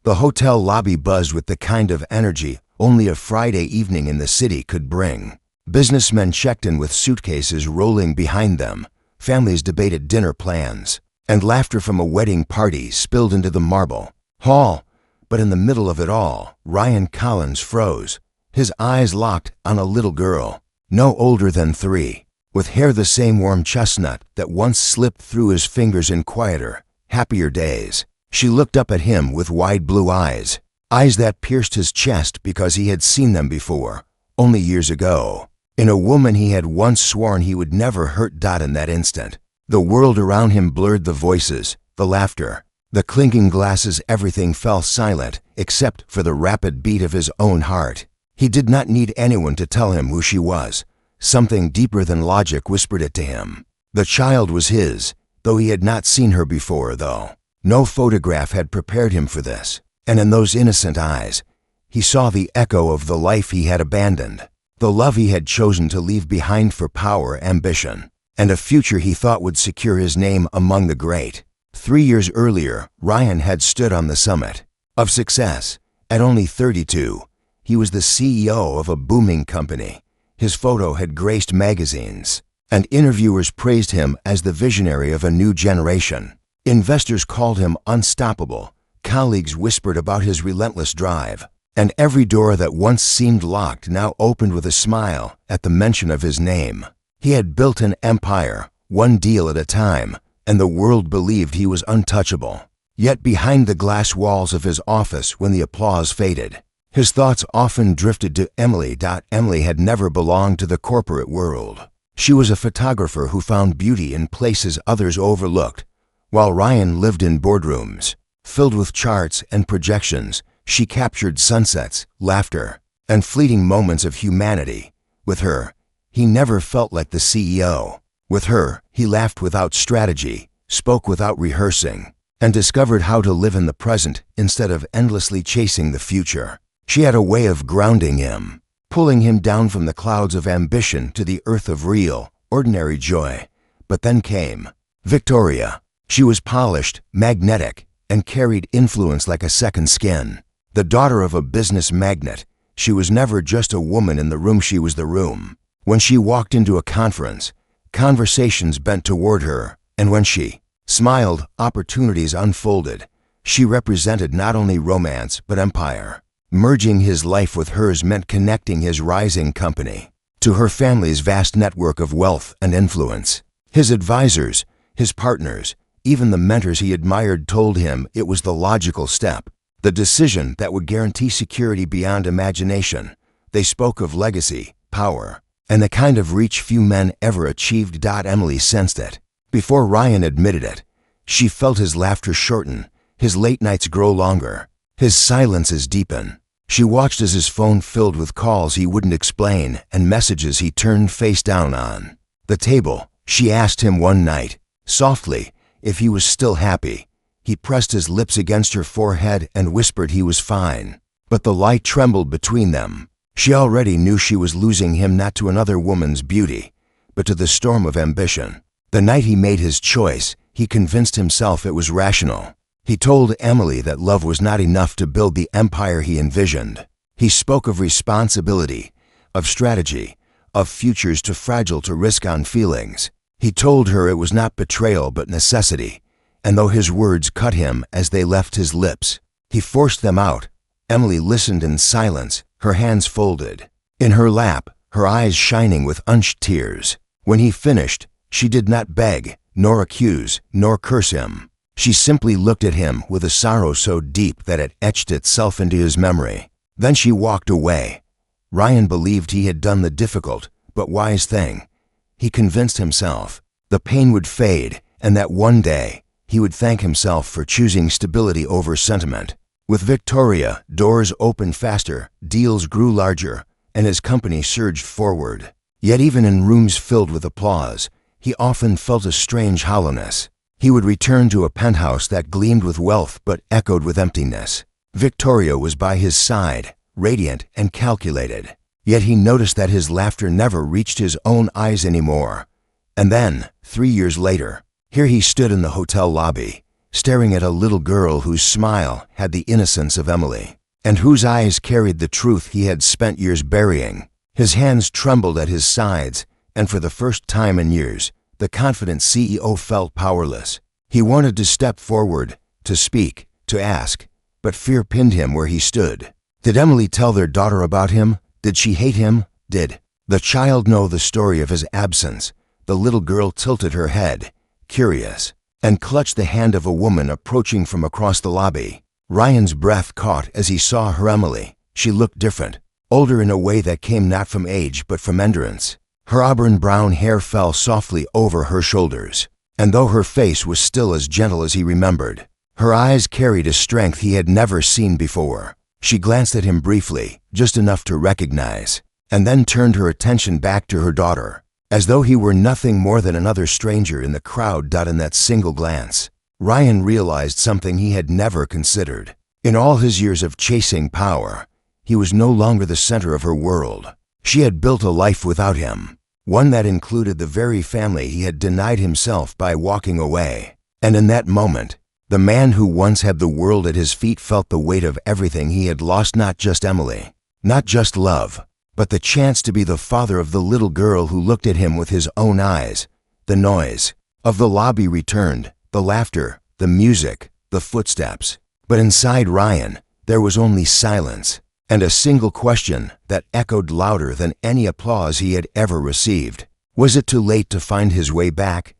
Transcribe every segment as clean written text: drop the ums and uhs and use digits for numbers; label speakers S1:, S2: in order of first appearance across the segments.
S1: The hotel lobby buzzed with the kind of energy only a Friday evening in the city could bring. Businessmen checked in with suitcases rolling behind them, families debated dinner plans, and laughter from a wedding party spilled into the marble hall. But in the middle of it all, Ryan Collins froze, his eyes locked on a little girl, no older than 3, with hair the same warm chestnut that once slipped through his fingers in quieter, happier days. She looked up at him with wide blue eyes, eyes that pierced his chest because he had seen them before, only years ago, in a woman he had once sworn he would never hurt. In that instant, the world around him blurred, the voices, the laughter, the clinking glasses, everything fell silent except for the rapid beat of his own heart. He did not need anyone to tell him who she was. Something deeper than logic whispered it to him. The child was his, though he had not seen her before, though. No photograph had prepared him for this, and in those innocent eyes, he saw the echo of the life he had abandoned, the love he had chosen to leave behind for power, ambition, and a future he thought would secure his name among the great. 3 years earlier, Ryan had stood on the summit of success. At only 32, he was the CEO of a booming company. His photo had graced magazines, and interviewers praised him as the visionary of a new generation. Investors called him unstoppable. Colleagues whispered about his relentless drive, and every door that once seemed locked now opened with a smile at the mention of his name. He had built an empire, one deal at a time, and the world believed he was untouchable. Yet behind the glass walls of his office, when the applause faded, his thoughts often drifted to Emily. Emily had never belonged to the corporate world. She was a photographer who found beauty in places others overlooked. While Ryan lived in boardrooms, filled with charts and projections, she captured sunsets, laughter, and fleeting moments of humanity. With her, he never felt like the CEO. With her, he laughed without strategy, spoke without rehearsing, and discovered how to live in the present instead of endlessly chasing the future. She had a way of grounding him, pulling him down from the clouds of ambition to the earth of real, ordinary joy. But then came Victoria. She was polished, magnetic, and carried influence like a second skin. The daughter of a business magnate, she was never just a woman in the room, she was the room. When she walked into a conference, conversations bent toward her, and when she smiled, opportunities unfolded. She represented not only romance but empire. Merging his life with hers meant connecting his rising company to her family's vast network of wealth and influence. His advisors, his partners, even the mentors he admired told him it was the logical step, the decision that would guarantee security beyond imagination. They spoke of legacy, power, and the kind of reach few men ever achieved. Emily sensed it. Before Ryan admitted it, she felt his laughter shorten, his late nights grow longer, his silences deepen. She watched as his phone filled with calls he wouldn't explain and messages he turned face down on the table. She asked him one night, softly, if he was still happy. He pressed his lips against her forehead and whispered he was fine. But the light trembled between them. She already knew she was losing him, not to another woman's beauty, but to the storm of ambition. The night he made his choice, he convinced himself it was rational. He told Emily that love was not enough to build the empire he envisioned. He spoke of responsibility, of strategy, of futures too fragile to risk on feelings. He told her it was not betrayal but necessity, and though his words cut him as they left his lips, he forced them out. Emily listened in silence, her hands folded in her lap, her eyes shining with unshed tears. When he finished, she did not beg, nor accuse, nor curse him. She simply looked at him with a sorrow so deep that it etched itself into his memory. Then she walked away. Ryan believed he had done the difficult but wise thing. He convinced himself the pain would fade and that one day he would thank himself for choosing stability over sentiment. With Victoria, doors opened faster, deals grew larger, and his company surged forward. Yet even in rooms filled with applause, he often felt a strange hollowness. He would return to a penthouse that gleamed with wealth but echoed with emptiness. Victoria was by his side, radiant and calculated. Yet he noticed that his laughter never reached his own eyes anymore. And then, 3 years later, here he stood in the hotel lobby, staring at a little girl whose smile had the innocence of Emily, and whose eyes carried the truth he had spent years burying. His hands trembled at his sides, and for the first time in years, the confident CEO felt powerless. He wanted to step forward, to speak, to ask, but fear pinned him where he stood. Did Emily tell their daughter about him? Did she hate him? Did the child know the story of his absence? The little girl tilted her head, curious, and clutched the hand of a woman approaching from across the lobby. Ryan's breath caught as he saw her Emily. She looked different, older in a way that came not from age but from endurance. Her auburn brown hair fell softly over her shoulders, and though her face was still as gentle as he remembered, her eyes carried a strength he had never seen before. She glanced at him briefly, just enough to recognize, and then turned her attention back to her daughter, as though he were nothing more than another stranger in the crowd. In that single glance, Ryan realized something he had never considered. In all his years of chasing power, he was no longer the center of her world. She had built a life without him, one that included the very family he had denied himself by walking away. And in that moment, the man who once had the world at his feet felt the weight of everything he had lost. Not just Emily, not just love, but the chance to be the father of the little girl who looked at him with his own eyes. The noise of the lobby returned, the laughter, the music, the footsteps. But inside Ryan, there was only silence, and a single question that echoed louder than any applause he had ever received. Was it too late to find his way back?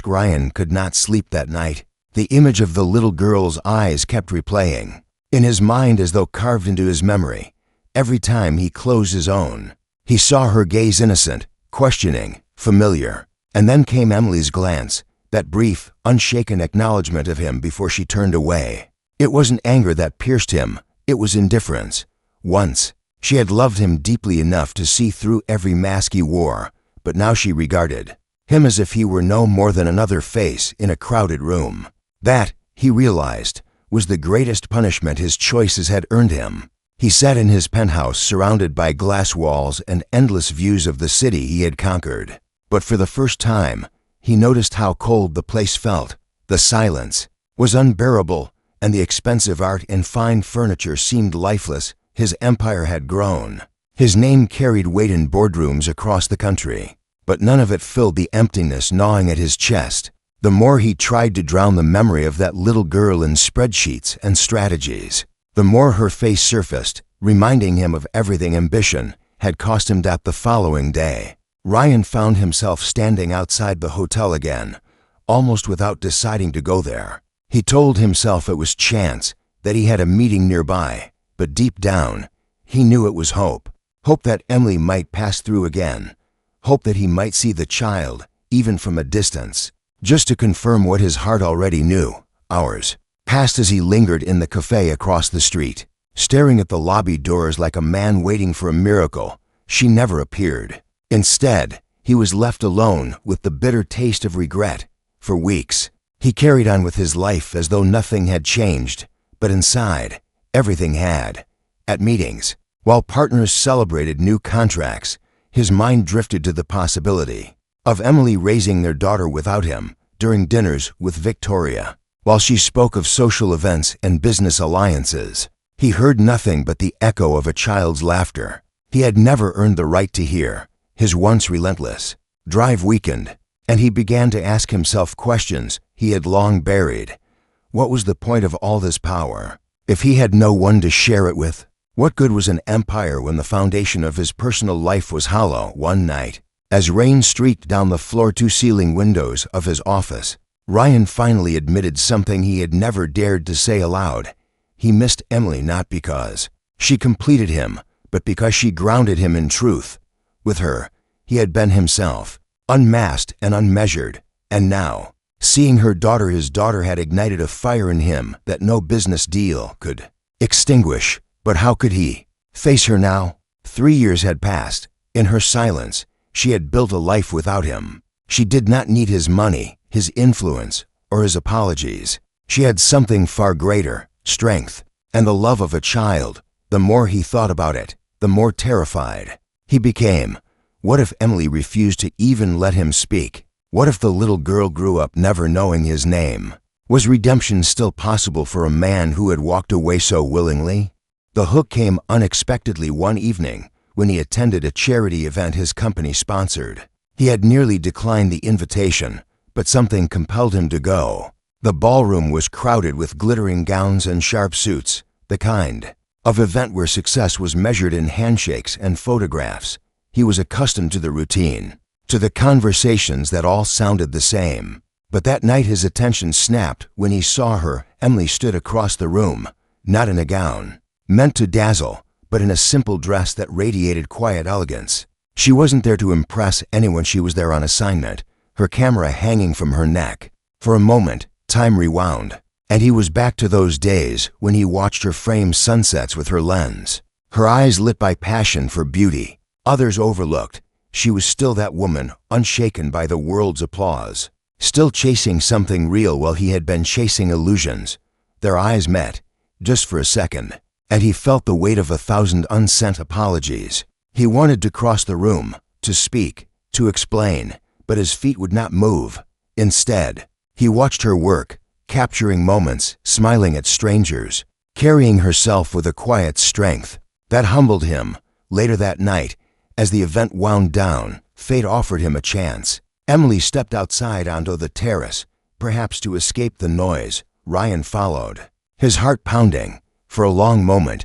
S1: Ryan could not sleep that night. The image of the little girl's eyes kept replaying in his mind as though carved into his memory. Every time he closed his own, he saw her gaze, innocent, questioning, familiar. And then came Emily's glance, that brief, unshaken acknowledgement of him before she turned away. It wasn't anger that pierced him, it was indifference. Once, she had loved him deeply enough to see through every mask he wore, but now she regarded him as if he were no more than another face in a crowded room. That, he realized, was the greatest punishment his choices had earned him. He sat in his penthouse surrounded by glass walls and endless views of the city he had conquered. But for the first time, he noticed how cold the place felt. The silence was unbearable, and the expensive art and fine furniture seemed lifeless. His empire had grown. His name carried weight in boardrooms across the country, but none of it filled the emptiness gnawing at his chest. The more he tried to drown the memory of that little girl in spreadsheets and strategies, the more her face surfaced, reminding him of everything ambition had cost him. The following day, Ryan found himself standing outside the hotel again, almost without deciding to go there. He told himself it was chance, that he had a meeting nearby, but deep down, he knew it was hope. Hope that Emily might pass through again. Hope that he might see the child, even from a distance. Just to confirm what his heart already knew, hours passed as he lingered in the cafe across the street, staring at the lobby doors like a man waiting for a miracle. She never appeared. Instead, he was left alone with the bitter taste of regret. For weeks, he carried on with his life as though nothing had changed, but inside, everything had. At meetings, while partners celebrated new contracts, his mind drifted to the possibility of Emily raising their daughter without him. During dinners with Victoria, while she spoke of social events and business alliances, he heard nothing but the echo of a child's laughter. He had never earned the right to hear. His once relentless drive weakened, and he began to ask himself questions he had long buried. What was the point of all this power, if he had no one to share it with? What good was an empire when the foundation of his personal life was hollow? One night, as rain streaked down the floor-to-ceiling windows of his office, Ryan finally admitted something he had never dared to say aloud. He missed Emily not because she completed him, but because she grounded him in truth. With her, he had been himself, unmasked and unmeasured, and now, seeing her daughter, his daughter had ignited a fire in him that no business deal could extinguish. But how could he face her now? 3 years had passed. In her silence, she had built a life without him. She did not need his money, his influence, or his apologies. She had something far greater, strength, and the love of a child. The more he thought about it, the more terrified he became. What if Emily refused to even let him speak? What if the little girl grew up never knowing his name? Was redemption still possible for a man who had walked away so willingly? The hook came unexpectedly one evening when he attended a charity event his company sponsored. He had nearly declined the invitation, but something compelled him to go. The ballroom was crowded with glittering gowns and sharp suits, the kind of event where success was measured in handshakes and photographs. He was accustomed to the routine, to the conversations that all sounded the same. But that night his attention snapped when he saw her. Emily stood across the room, not in a gown meant to dazzle, but in a simple dress that radiated quiet elegance. She wasn't there to impress anyone, she was there on assignment, her camera hanging from her neck. For a moment, time rewound, and he was back to those days when he watched her frame sunsets with her lens. Her eyes lit by passion for beauty, others overlooked. She was still that woman, unshaken by the world's applause, still chasing something real while he had been chasing illusions. Their eyes met, just for a second, and he felt the weight of 1,000 unsent apologies. He wanted to cross the room, to speak, to explain, but his feet would not move. Instead, he watched her work, capturing moments, smiling at strangers, carrying herself with a quiet strength that humbled him. Later that night, as the event wound down, fate offered him a chance. Emily stepped outside onto the terrace, perhaps to escape the noise. Ryan followed, his heart pounding. For a long moment,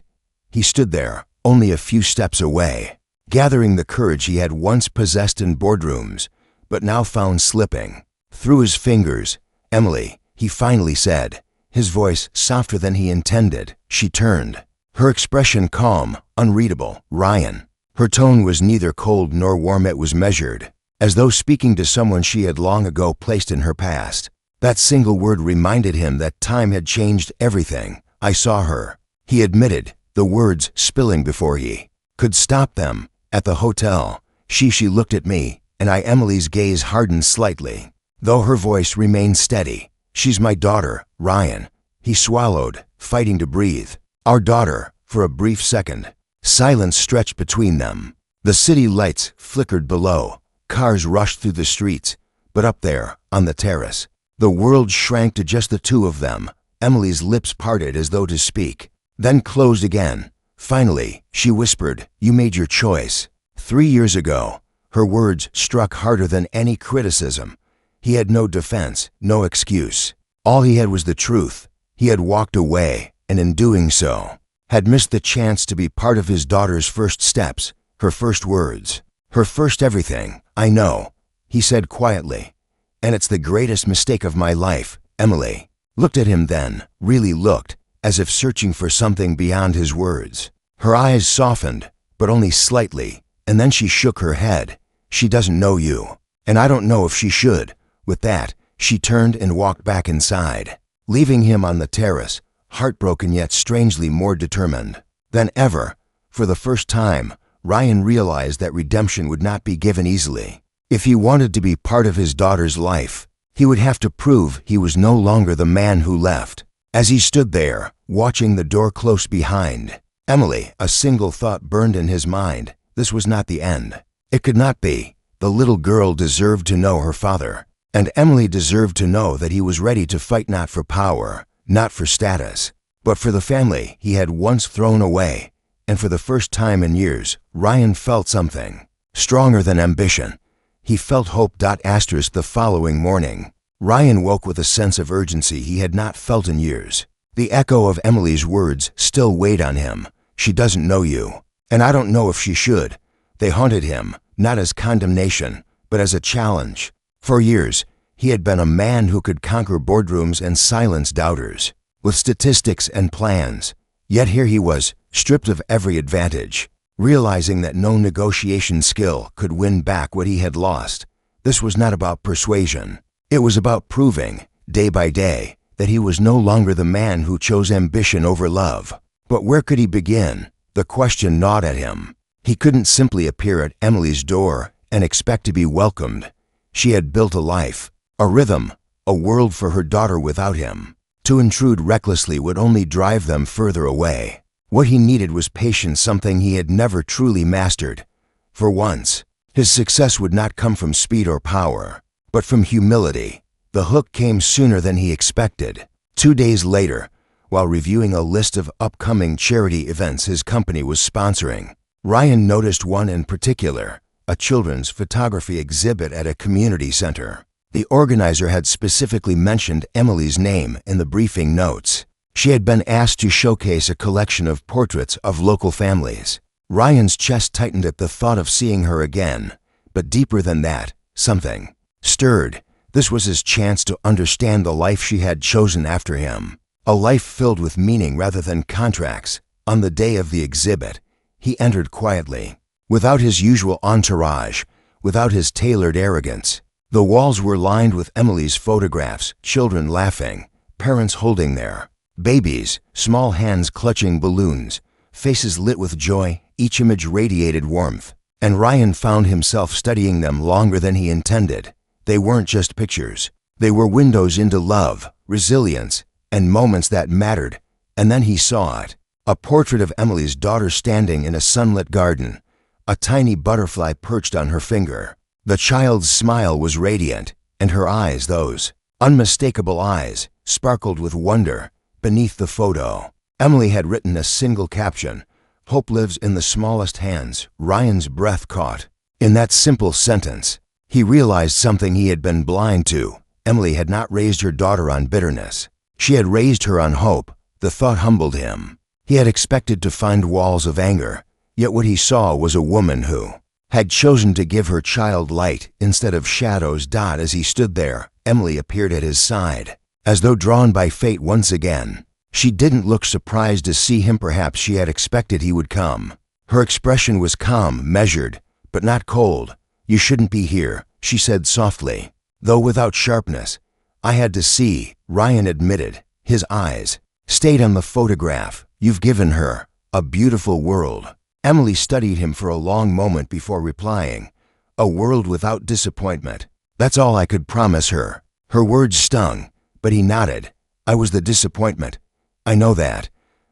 S1: he stood there, only a few steps away, gathering the courage he had once possessed in boardrooms, but now found slipping through his fingers. "Emily," he finally said, his voice softer than he intended. She turned, her expression calm, unreadable. "Ryan." Her tone was neither cold nor warm, it was measured, as though speaking to someone she had long ago placed in her past. That single word reminded him that time had changed everything. "I saw her," he admitted, the words spilling before he could stop them. "At the hotel. She looked at me, and I." Emily's gaze hardened slightly, though her voice remained steady. "She's my daughter, Ryan." He swallowed, fighting to breathe. "Our daughter." For a brief second, silence stretched between them. The city lights flickered below, cars rushed through the streets, but up there, on the terrace, the world shrank to just the two of them. Emily's lips parted as though to speak, then closed again. Finally, she whispered, "You made your choice 3 years ago." Her words struck harder than any criticism. He had no defense, no excuse. All he had was the truth. He had walked away, and in doing so, had missed the chance to be part of his daughter's first steps, her first words, her first everything. "I know," he said quietly, "and it's the greatest mistake of my life." Emily looked at him then, really looked, as if searching for something beyond his words. Her eyes softened, but only slightly, and then she shook her head. "She doesn't know you, and I don't know if she should." With that, she turned and walked back inside, leaving him on the terrace, heartbroken yet strangely more determined than ever. For the first time, Ryan realized that redemption would not be given easily. If he wanted to be part of his daughter's life, he would have to prove he was no longer the man who left. As he stood there, watching the door close behind Emily, a single thought burned in his mind. This was not the end. It could not be. The little girl deserved to know her father, and Emily deserved to know that he was ready to fight not for power, not for status, but for the family he had once thrown away. And for the first time in years, Ryan felt something stronger than ambition. He felt hope. The following morning, Ryan woke with a sense of urgency he had not felt in years. The echo of Emily's words still weighed on him. "She doesn't know you, and I don't know if she should." They haunted him, not as condemnation, but as a challenge. For years, he had been a man who could conquer boardrooms and silence doubters with statistics and plans. Yet here he was, stripped of every advantage, realizing that no negotiation skill could win back what he had lost. This was not about persuasion. It was about proving, day by day, that he was no longer the man who chose ambition over love. But where could he begin? The question gnawed at him. He couldn't simply appear at Emily's door and expect to be welcomed. She had built a life, a rhythm, a world for her daughter without him. To intrude recklessly would only drive them further away. What he needed was patience, something he had never truly mastered. For once, his success would not come from speed or power, but from humility. The hook came sooner than he expected. 2 days later, while reviewing a list of upcoming charity events his company was sponsoring, Ryan noticed one in particular, a children's photography exhibit at a community center. The organizer had specifically mentioned Emily's name in the briefing notes. She had been asked to showcase a collection of portraits of local families. Ryan's chest tightened at the thought of seeing her again, but deeper than that, something stirred. This was his chance to understand the life she had chosen after him, a life filled with meaning rather than contracts. On the day of the exhibit, he entered quietly, without his usual entourage, without his tailored arrogance. The walls were lined with Emily's photographs, children laughing, parents holding their babies, small hands clutching balloons, faces lit with joy, each image radiated warmth. And Ryan found himself studying them longer than he intended. They weren't just pictures. They were windows into love, resilience, and moments that mattered. And then he saw it. A portrait of Emily's daughter standing in a sunlit garden, a tiny butterfly perched on her finger. The child's smile was radiant, and her eyes, those unmistakable eyes, sparkled with wonder. Beneath the photo, Emily had written a single caption, "Hope lives in the smallest hands." Ryan's breath caught. In that simple sentence, he realized something he had been blind to. Emily had not raised her daughter on bitterness. She had raised her on hope. The thought humbled him. He had expected to find walls of anger, yet what he saw was a woman who had chosen to give her child light instead of shadows. As he stood there, Emily appeared at his side, as though drawn by fate once again. She didn't look surprised to see him. Perhaps she had expected he would come. Her expression was calm, measured, but not cold. "You shouldn't be here," she said softly, though without sharpness. "I had to see," Ryan admitted. His eyes stayed on the photograph. "You've given her a beautiful world." Emily studied him for a long moment before replying, "A world without disappointment. That's all I could promise her." Her words stung, but he nodded. "I was the disappointment. I know that,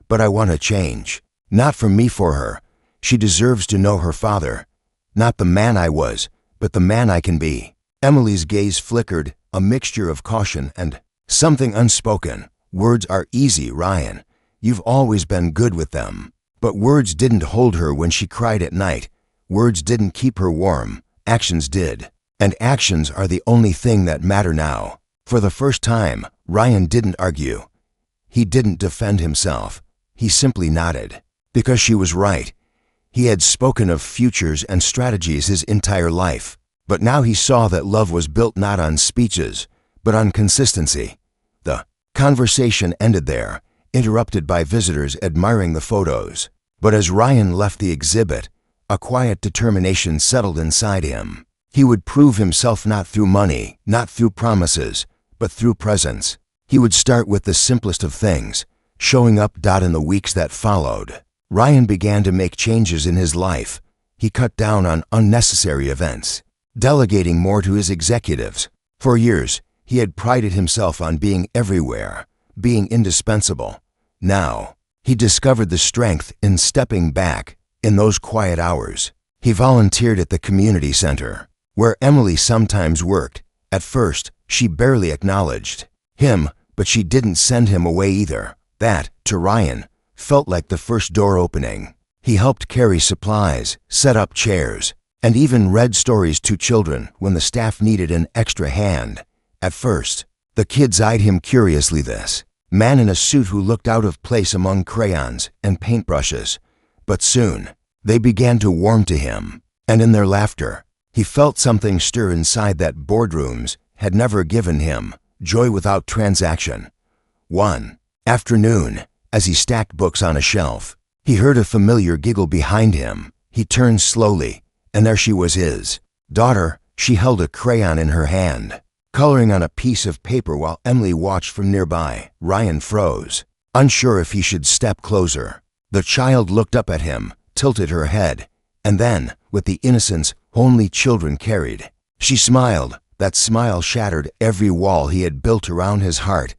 S1: but I want to change. Not for me, for her. She deserves to know her father. Not the man I was, but the man I can be." Emily's gaze flickered, a mixture of caution and something unspoken. "Words are easy, Ryan. You've always been good with them." But words didn't hold her when she cried at night. Words didn't keep her warm. Actions did. And actions are the only thing that matter now. For the first time, Ryan didn't argue. He didn't defend himself. He simply nodded. Because she was right. He had spoken of futures and strategies his entire life. But now he saw that love was built not on speeches, but on consistency. The conversation ended there, interrupted by visitors admiring the photos. But as Ryan left the exhibit, a quiet determination settled inside him. He would prove himself not through money, not through promises, but through presence. He would start with the simplest of things, showing up. In the weeks that followed, Ryan began to make changes in his life. He cut down on unnecessary events, delegating more to his executives. For years, he had prided himself on being everywhere, being indispensable. Now, he discovered the strength in stepping back. In those quiet hours, he volunteered at the community center, where Emily sometimes worked. At first, she barely acknowledged him, but she didn't send him away either. That, to Ryan, felt like the first door opening. He helped carry supplies, set up chairs, and even read stories to children when the staff needed an extra hand. At first, the kids eyed him curiously, this man in a suit who looked out of place among crayons and paintbrushes. But soon, they began to warm to him, and in their laughter, he felt something stir inside that boardrooms had never given him, joy without transaction. One afternoon, as he stacked books on a shelf, he heard a familiar giggle behind him. He turned slowly, and there she was, his daughter. She held a crayon in her hand, coloring on a piece of paper while Emily watched from nearby. Ryan froze, unsure if he should step closer. The child looked up at him, tilted her head, and then, with the innocence only children carried, she smiled. That smile shattered every wall he had built around his heart.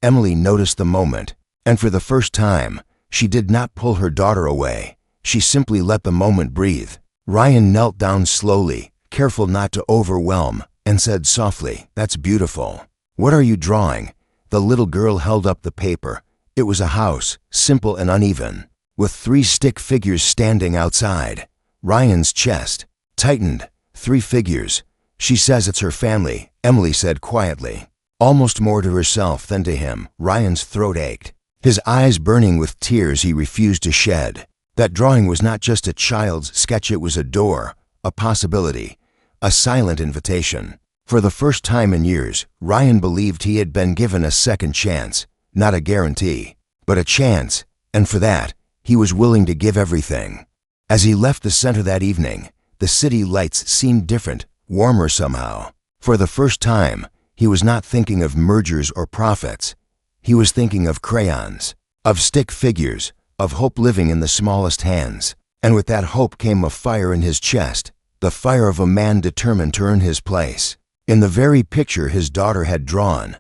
S1: Emily noticed the moment, and for the first time, she did not pull her daughter away. She simply let the moment breathe. Ryan knelt down slowly, careful not to overwhelm, and said softly, "That's beautiful." "What are you drawing?" The little girl held up the paper. It was a house, simple and uneven, with 3 stick figures standing outside. Ryan's chest tightened. 3 figures. "She says it's her family," Emily said quietly. Almost more to herself than to him, Ryan's throat ached. His eyes burning with tears he refused to shed. That drawing was not just a child's sketch, it was a door, a possibility, a silent invitation. For the first time in years, Ryan believed he had been given a second chance, not a guarantee, but a chance, and for that, he was willing to give everything. As he left the center that evening, the city lights seemed different, warmer somehow. For the first time, he was not thinking of mergers or profits. He was thinking of crayons, of stick figures, of hope living in the smallest hands. And with that hope came a fire in his chest, the fire of a man determined to earn his place. In the very picture his daughter had drawn,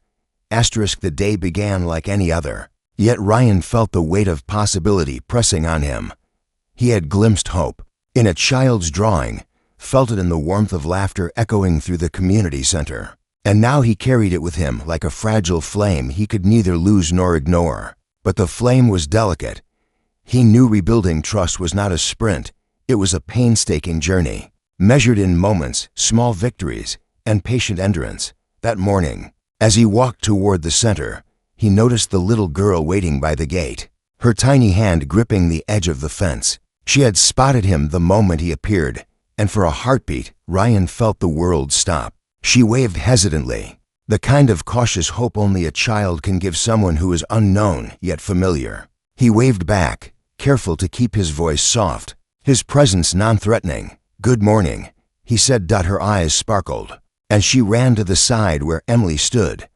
S1: the day began like any other. Yet Ryan felt the weight of possibility pressing on him. He had glimpsed hope in a child's drawing, felt it in the warmth of laughter echoing through the community center. And now he carried it with him like a fragile flame he could neither lose nor ignore. But the flame was delicate. He knew rebuilding trust was not a sprint, it was a painstaking journey, measured in moments, small victories, and patient endurance. That morning, as he walked toward the center, he noticed the little girl waiting by the gate, her tiny hand gripping the edge of the fence. She had spotted him the moment he appeared, and for a heartbeat, Ryan felt the world stop. She waved hesitantly, the kind of cautious hope only a child can give someone who is unknown yet familiar. He waved back, careful to keep his voice soft, his presence non-threatening. "Good morning," he said. Her eyes sparkled, and she ran to the side where Emily stood.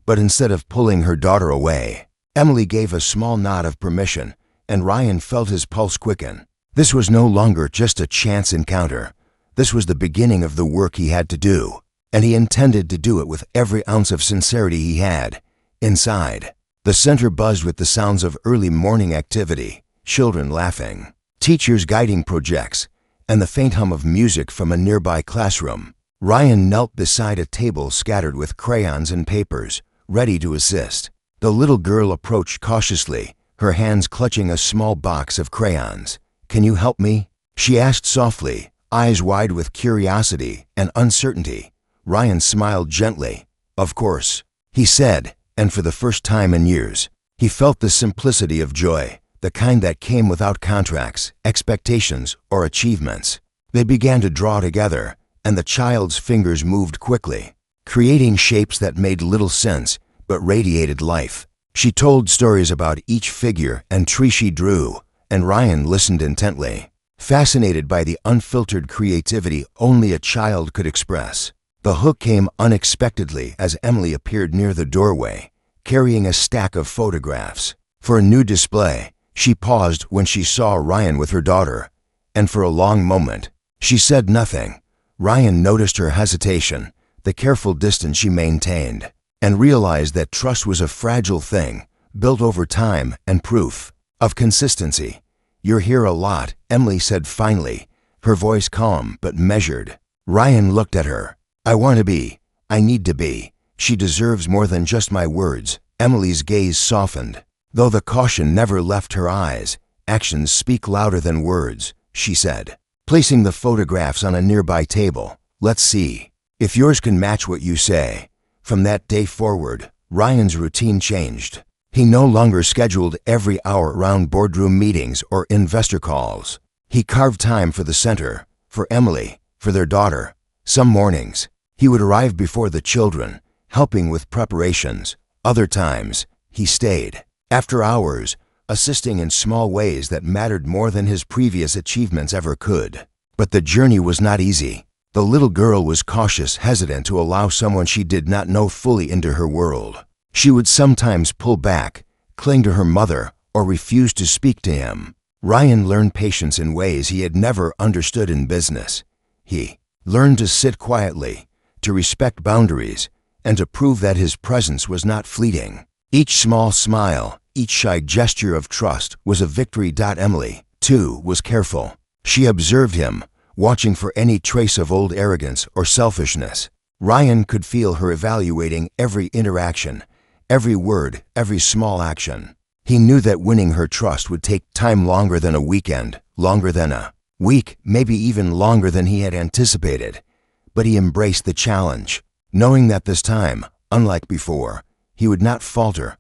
S1: But instead of pulling her daughter away, Emily gave a small nod of permission, and Ryan felt his pulse quicken. This was no longer just a chance encounter. This was the beginning of the work he had to do, and he intended to do it with every ounce of sincerity he had. Inside, the center buzzed with the sounds of early morning activity, children laughing, teachers guiding projects, and the faint hum of music from a nearby classroom. Ryan knelt beside a table scattered with crayons and papers, ready to assist. The little girl approached cautiously, her hands clutching a small box of crayons. "Can you help me?" she asked softly, eyes wide with curiosity and uncertainty. Ryan smiled gently. "Of course," he said, and for the first time in years, he felt the simplicity of joy, the kind that came without contracts, expectations, or achievements. They began to draw together, and the child's fingers moved quickly, creating shapes that made little sense but radiated life. She told stories about each figure and tree she drew, and Ryan listened intently, fascinated by the unfiltered creativity only a child could express. The hook came unexpectedly as Emily appeared near the doorway, carrying a stack of photographs. For a new display, she paused when she saw Ryan with her daughter, and for a long moment, she said nothing. Ryan noticed her hesitation, the careful distance she maintained, and realized that trust was a fragile thing, built over time and proof of consistency. "You're here a lot," Emily said finally, her voice calm but measured. Ryan looked at her. "I want to be. I need to be. She deserves more than just my words." Emily's gaze softened. Though the caution never left her eyes, "Actions speak louder than words," she said, placing the photographs on a nearby table. "Let's see if yours can match what you say." From that day forward, Ryan's routine changed. He no longer scheduled every hour around boardroom meetings or investor calls. He carved time for the center, for Emily, for their daughter. Some mornings, he would arrive before the children, helping with preparations. Other times, he stayed, after hours, assisting in small ways that mattered more than his previous achievements ever could. But the journey was not easy. The little girl was cautious, hesitant to allow someone she did not know fully into her world. She would sometimes pull back, cling to her mother, or refuse to speak to him. Ryan learned patience in ways he had never understood in business. He learned to sit quietly, to respect boundaries, and to prove that his presence was not fleeting. Each small smile, each shy gesture of trust was a victory. Emily, too, was careful. She observed him, watching for any trace of old arrogance or selfishness. Ryan could feel her evaluating every interaction, every word, every small action. He knew that winning her trust would take time longer than a weekend, longer than a week, maybe even longer than he had anticipated. But he embraced the challenge, knowing that this time, unlike before, he would not falter.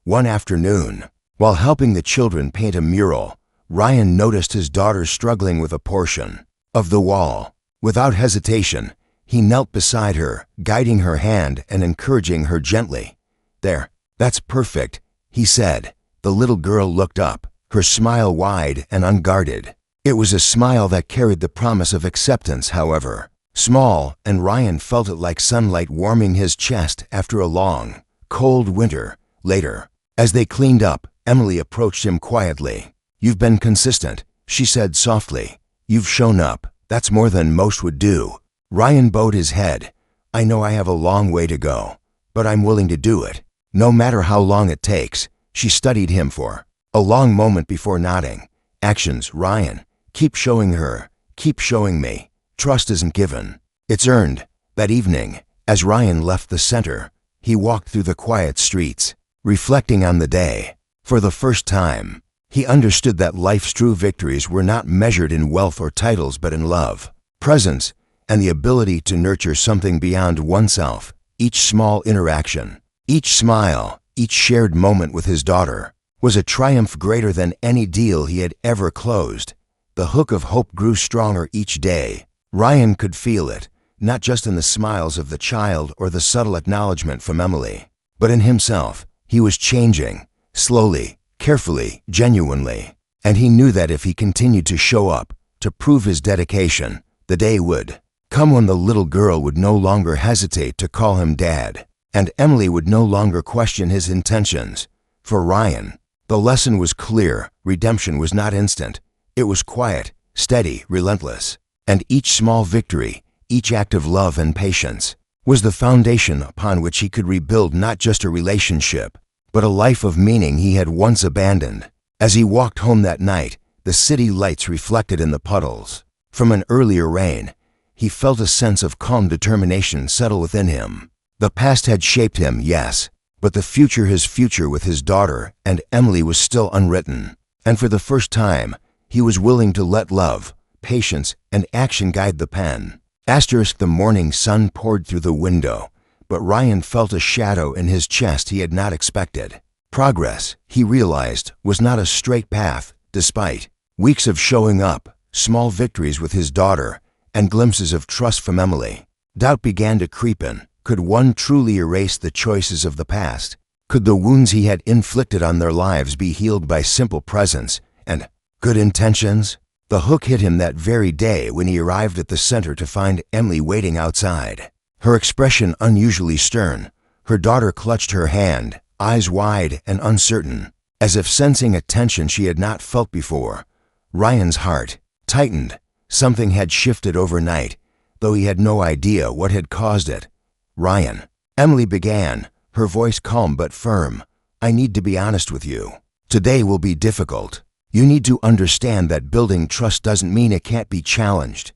S1: One afternoon, while helping the children paint a mural, Ryan noticed his daughter struggling with a portion of the wall. Without hesitation, he knelt beside her, guiding her hand and encouraging her gently. "There, that's perfect," he said. The little girl looked up, her smile wide and unguarded. It was a smile that carried the promise of acceptance, however. Small, and Ryan felt it like sunlight warming his chest after a long, cold winter. Later, as they cleaned up, Emily approached him quietly. "You've been consistent," she said softly. "You've shown up. That's more than most would do." Ryan bowed his head. "I know I have a long way to go, but I'm willing to do it, no matter how long it takes." She studied him for a long moment before nodding. "Actions, Ryan. Keep showing her. Keep showing me. Trust isn't given. It's earned." That evening, as Ryan left the center, he walked through the quiet streets, reflecting on the day. For the first time, he understood that life's true victories were not measured in wealth or titles but in love, presence, and the ability to nurture something beyond oneself. Each small interaction, each smile, each shared moment with his daughter was a triumph greater than any deal he had ever closed. The hook of hope grew stronger each day. Ryan could feel it, not just in the smiles of the child or the subtle acknowledgement from Emily, but in himself. He was changing, slowly, carefully, genuinely, and he knew that if he continued to show up, to prove his dedication, the day would come when the little girl would no longer hesitate to call him Dad, and Emily would no longer question his intentions. For Ryan, the lesson was clear. Redemption was not instant. It was quiet, steady, relentless. And each small victory, each act of love and patience, was the foundation upon which he could rebuild not just a relationship, but a life of meaning he had once abandoned. As he walked home that night, the city lights reflected in the puddles from an earlier rain. He felt a sense of calm determination settle within him. The past had shaped him, yes, but the future, his future with his daughter and Emily, was still unwritten. And for the first time, he was willing to let love, patience, and action guide the pen. The morning sun poured through the window, but Ryan felt a shadow in his chest he had not expected. Progress, he realized, was not a straight path. Despite weeks of showing up, small victories with his daughter, and glimpses of trust from Emily, doubt began to creep in. Could one truly erase the choices of the past? Could the wounds he had inflicted on their lives be healed by simple presence and good intentions? The hook hit him that very day when he arrived at the center to find Emily waiting outside. Her expression unusually stern. Her daughter clutched her hand, eyes wide and uncertain, as if sensing a tension she had not felt before. Ryan's heart tightened. Something had shifted overnight, though he had no idea what had caused it. "Ryan," Emily began, her voice calm but firm, "I need to be honest with you. Today will be difficult. You need to understand that building trust doesn't mean it can't be challenged.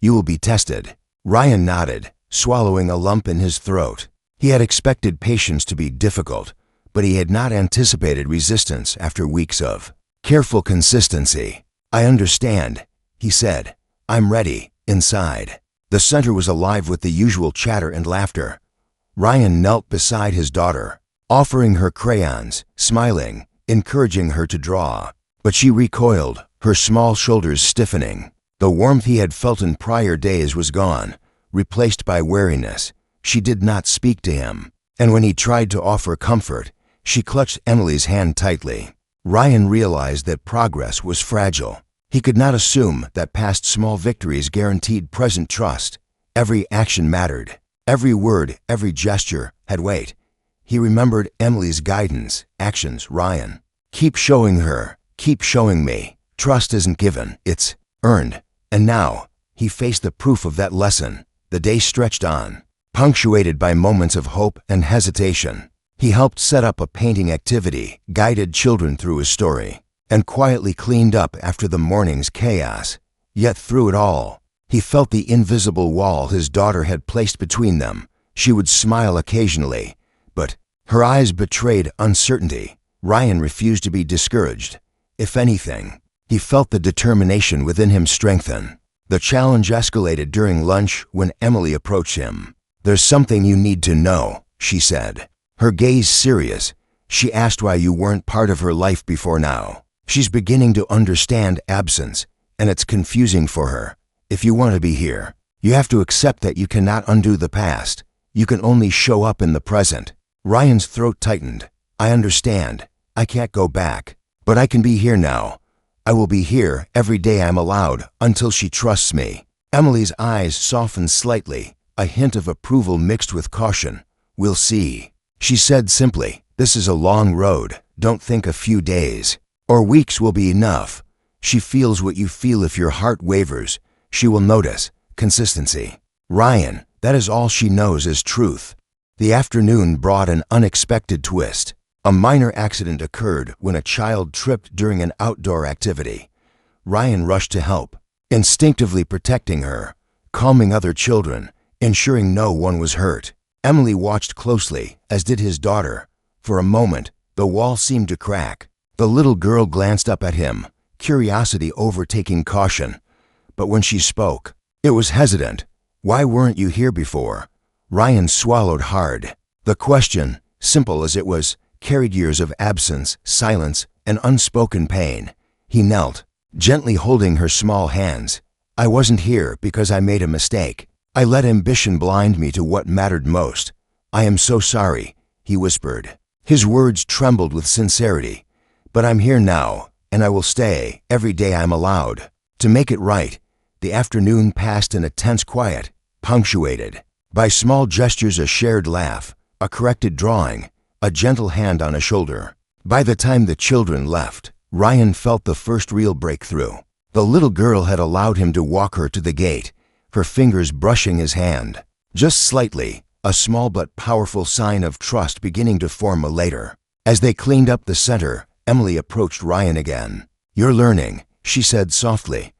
S1: You will be tested." Ryan nodded, swallowing a lump in his throat. He had expected patience to be difficult, but he had not anticipated resistance after weeks of careful consistency. "I understand," he said. "I'm ready." Inside, the center was alive with the usual chatter and laughter. Ryan knelt beside his daughter, offering her crayons, smiling, encouraging her to draw. But she recoiled, her small shoulders stiffening. The warmth he had felt in prior days was gone, replaced by wariness. She did not speak to him, and when he tried to offer comfort, she clutched Emily's hand tightly. Ryan realized that progress was fragile. He could not assume that past small victories guaranteed present trust. Every action mattered. Every word, every gesture had weight. He remembered Emily's guidance. "Actions, Ryan. Keep showing her. Keep showing me. Trust isn't given, it's earned." And now, he faced the proof of that lesson. The day stretched on, punctuated by moments of hope and hesitation. He helped set up a painting activity, guided children through his story, and quietly cleaned up after the morning's chaos. Yet through it all, he felt the invisible wall his daughter had placed between them. She would smile occasionally, but her eyes betrayed uncertainty. Ryan refused to be discouraged. If anything, he felt the determination within him strengthen. The challenge escalated during lunch when Emily approached him. "There's something you need to know," she said. Her gaze serious, she asked why you weren't part of her life before now. She's beginning to understand absence, and it's confusing for her. If you want to be here, you have to accept that you cannot undo the past. You can only show up in the present. Ryan's throat tightened. "I understand. I can't go back. But I can be here now. I will be here every day I'm allowed until she trusts me." Emily's eyes softened slightly, a hint of approval mixed with caution. "We'll see." She said simply, "This is a long road. Don't think a few days or weeks will be enough. She feels what you feel if your heart wavers. She will notice. Consistency." Ryan, that is all she knows is truth. The afternoon brought an unexpected twist. A minor accident occurred when a child tripped during an outdoor activity. Ryan rushed to help, instinctively protecting her, calming other children, ensuring no one was hurt. Emily watched closely, as did his daughter. For a moment, the wall seemed to crack. The little girl glanced up at him, curiosity overtaking caution. But when she spoke, it was hesitant. "Why weren't you here before?" Ryan swallowed hard. The question, simple as it was, carried years of absence, silence, and unspoken pain. He knelt, gently holding her small hands. "I wasn't here because I made a mistake. I let ambition blind me to what mattered most. I am so sorry," he whispered. His words trembled with sincerity. "But I'm here now, and I will stay every day I'm allowed. To make it right." The afternoon passed in a tense quiet, punctuated by small gestures, a shared laugh, a corrected drawing, a gentle hand on a shoulder. By the time the children left, Ryan felt the first real breakthrough. The little girl had allowed him to walk her to the gate, her fingers brushing his hand. Just slightly, a small but powerful sign of trust beginning to form later. As they cleaned up the center, Emily approached Ryan again. "You're learning," she said softly.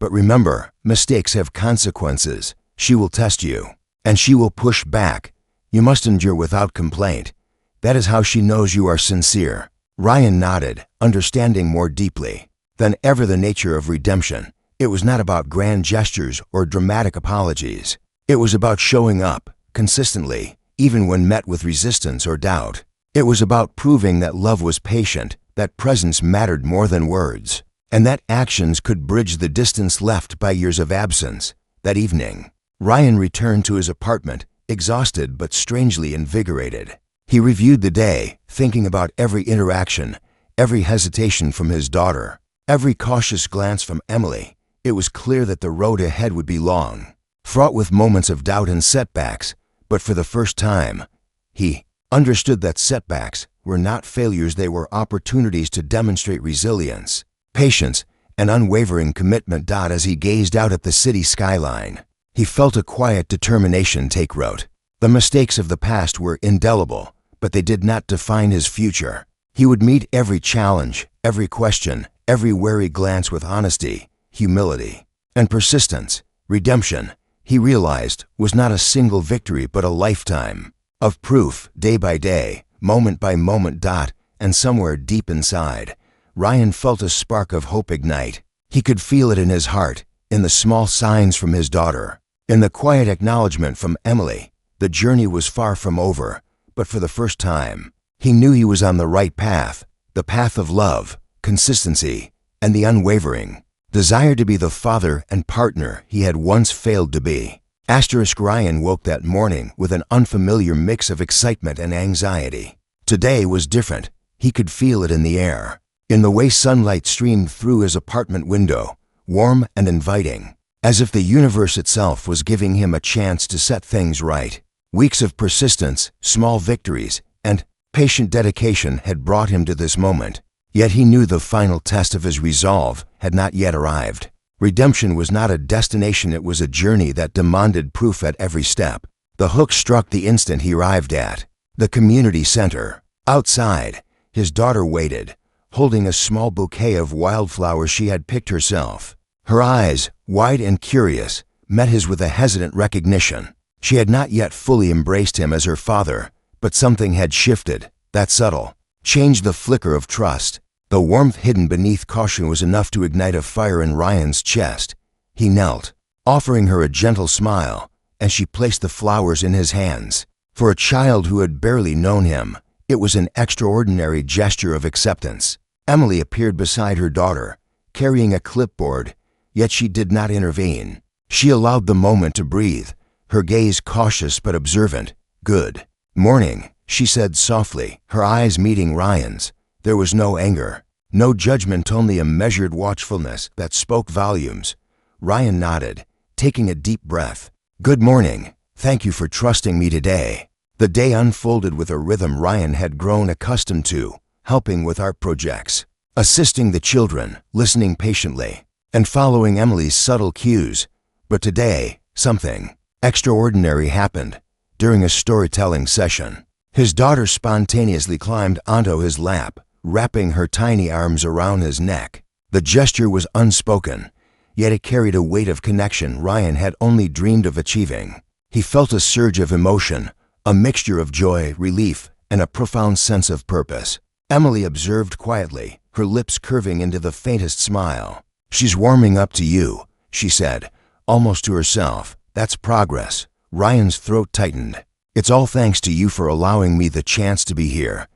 S1: "But remember, mistakes have consequences. She will test you, and she will push back. You must endure without complaint. That is how she knows you are sincere." Ryan nodded, understanding more deeply than ever the nature of redemption. It was not about grand gestures or dramatic apologies. It was about showing up, consistently, even when met with resistance or doubt. It was about proving that love was patient, that presence mattered more than words, and that actions could bridge the distance left by years of absence. That evening, Ryan returned to his apartment, exhausted but strangely invigorated. He reviewed the day, thinking about every interaction, every hesitation from his daughter, every cautious glance from Emily. It was clear that the road ahead would be long, fraught with moments of doubt and setbacks, but for the first time, he understood that setbacks were not failures. They were opportunities to demonstrate resilience, patience, and unwavering commitment. As he gazed out at the city skyline, he felt a quiet determination take root. The mistakes of the past were indelible, but they did not define his future. He would meet every challenge, every question, every wary glance with honesty, humility, and persistence. Redemption, he realized, was not a single victory but a lifetime of proof, day by day, moment by moment. And somewhere deep inside, Ryan felt a spark of hope ignite. He could feel it in his heart, in the small signs from his daughter, in the quiet acknowledgement from Emily. The journey was far from over, but for the first time, he knew he was on the right path, the path of love, consistency, and the unwavering desire to be the father and partner he had once failed to be. Ryan woke that morning with an unfamiliar mix of excitement and anxiety. Today was different. He could feel it in the air, in the way sunlight streamed through his apartment window, warm and inviting, as if the universe itself was giving him a chance to set things right. Weeks of persistence, small victories, and patient dedication had brought him to this moment. Yet he knew the final test of his resolve had not yet arrived. Redemption was not a destination, it was a journey that demanded proof at every step. The hook struck the instant he arrived at the community center. Outside, his daughter waited, holding a small bouquet of wildflowers she had picked herself. Her eyes, wide and curious, met his with a hesitant recognition. She had not yet fully embraced him as her father, but something had shifted, that subtle change, the flicker of trust. The warmth hidden beneath caution was enough to ignite a fire in Ryan's chest. He knelt, offering her a gentle smile, and she placed the flowers in his hands. For a child who had barely known him, it was an extraordinary gesture of acceptance. Emily appeared beside her daughter, carrying a clipboard, yet she did not intervene. She allowed the moment to breathe, her gaze cautious but observant. "Good morning," she said softly, her eyes meeting Ryan's. There was no anger, no judgment, only a measured watchfulness that spoke volumes. Ryan nodded, taking a deep breath. "Good morning. Thank you for trusting me today." The day unfolded with a rhythm Ryan had grown accustomed to, helping with art projects, assisting the children, listening patiently, and following Emily's subtle cues. But today, something extraordinary happened. During a storytelling session, his daughter spontaneously climbed onto his lap, wrapping her tiny arms around his neck. The gesture was unspoken, yet it carried a weight of connection Ryan had only dreamed of achieving. He felt a surge of emotion, a mixture of joy, relief, and a profound sense of purpose. Emily observed quietly, her lips curving into the faintest smile. "She's warming up to you," she said, almost to herself. "That's progress." Ryan's throat tightened. "It's all thanks to you for allowing me the chance to be here,"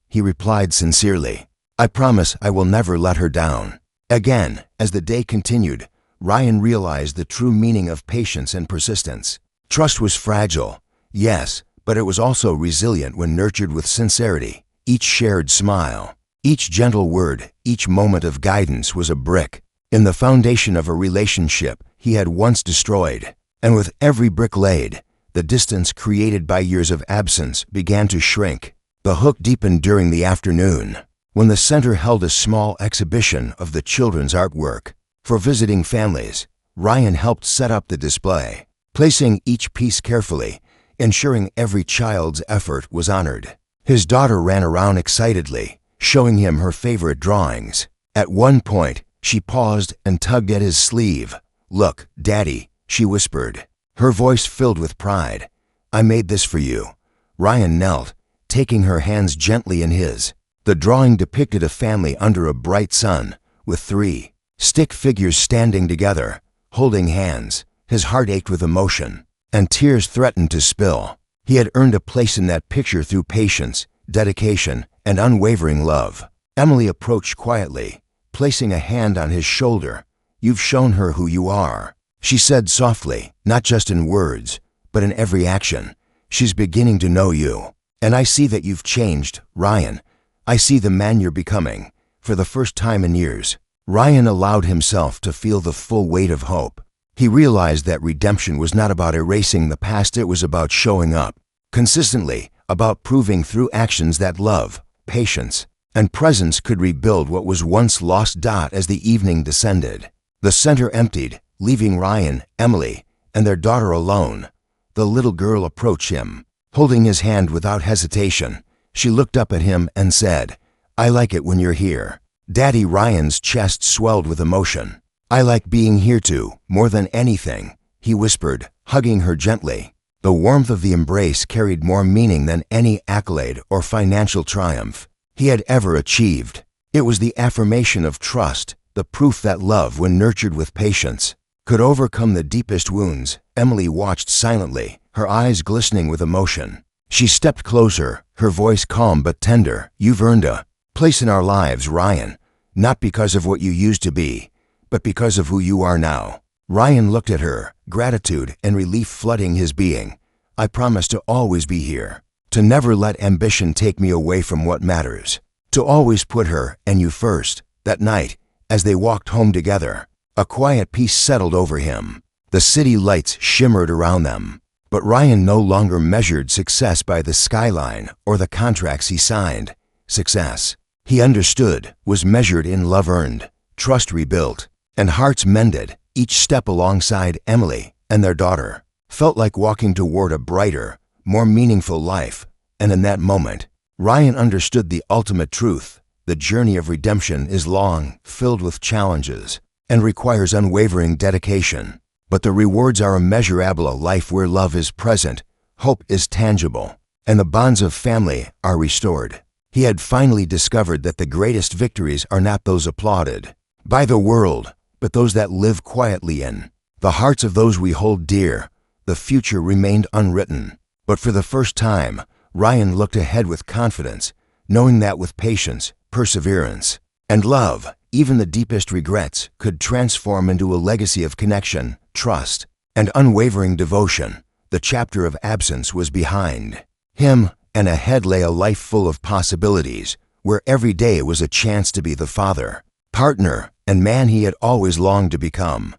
S1: he replied sincerely. "I promise I will never let her down." Again, as the day continued, Ryan realized the true meaning of patience and persistence. Trust was fragile, yes, but it was also resilient when nurtured with sincerity. Each shared smile, each gentle word, each moment of guidance was a brick in the foundation of a relationship he had once destroyed. And with every brick laid, the distance created by years of absence began to shrink. The hook deepened during the afternoon, when the center held a small exhibition of the children's artwork. For visiting families, Ryan helped set up the display, placing each piece carefully, ensuring every child's effort was honored. His daughter ran around excitedly, showing him her favorite drawings. At one point, she paused and tugged at his sleeve. "Look, Daddy," she whispered, her voice filled with pride. "I made this for you." Ryan knelt, taking her hands gently in his. The drawing depicted a family under a bright sun, with 3 stick figures standing together, holding hands. His heart ached with emotion, and tears threatened to spill. He had earned a place in that picture through patience, dedication, and unwavering love. Emily approached quietly, placing a hand on his shoulder. "You've shown her who you are," she said softly, "not just in words, but in every action. She's beginning to know you. And I see that you've changed, Ryan. I see the man you're becoming, for the first time in years." Ryan allowed himself to feel the full weight of hope. He realized that redemption was not about erasing the past, it was about showing up consistently, about proving through actions that love, patience, and presence could rebuild what was once lost. As the evening descended, the center emptied, leaving Ryan, Emily, and their daughter alone. The little girl approached him, holding his hand without hesitation. She looked up at him and said, "I like it when you're here." Daddy. Ryan's chest swelled with emotion. "I like being here too, more than anything," he whispered, hugging her gently. The warmth of the embrace carried more meaning than any accolade or financial triumph he had ever achieved. It was the affirmation of trust, the proof that love, when nurtured with patience, could overcome the deepest wounds. Emily watched silently, her eyes glistening with emotion. She stepped closer, her voice calm but tender. "You've earned a place in our lives, Ryan, not because of what you used to be, but because of who you are now." Ryan looked at her, gratitude and relief flooding his being. "I promise to always be here, to never let ambition take me away from what matters, to always put her and you first." That night, as they walked home together, a quiet peace settled over him. The city lights shimmered around them, but Ryan no longer measured success by the skyline or the contracts he signed. Success, he understood, was measured in love earned, trust rebuilt, and hearts mended. Each step alongside Emily and their daughter felt like walking toward a brighter, more meaningful life. And in that moment, Ryan understood the ultimate truth. The journey of redemption is long, filled with challenges, and requires unwavering dedication. But the rewards are immeasurable, a life where love is present, hope is tangible, and the bonds of family are restored. He had finally discovered that the greatest victories are not those applauded by the world, but those that live quietly in the hearts of those we hold dear. The future remained unwritten, but for the first time, Ryan looked ahead with confidence, knowing that with patience, perseverance, and love, even the deepest regrets could transform into a legacy of connection, trust, and unwavering devotion. The chapter of absence was behind him, and ahead lay a life full of possibilities, where every day was a chance to be the father, partner, and man he had always longed to become.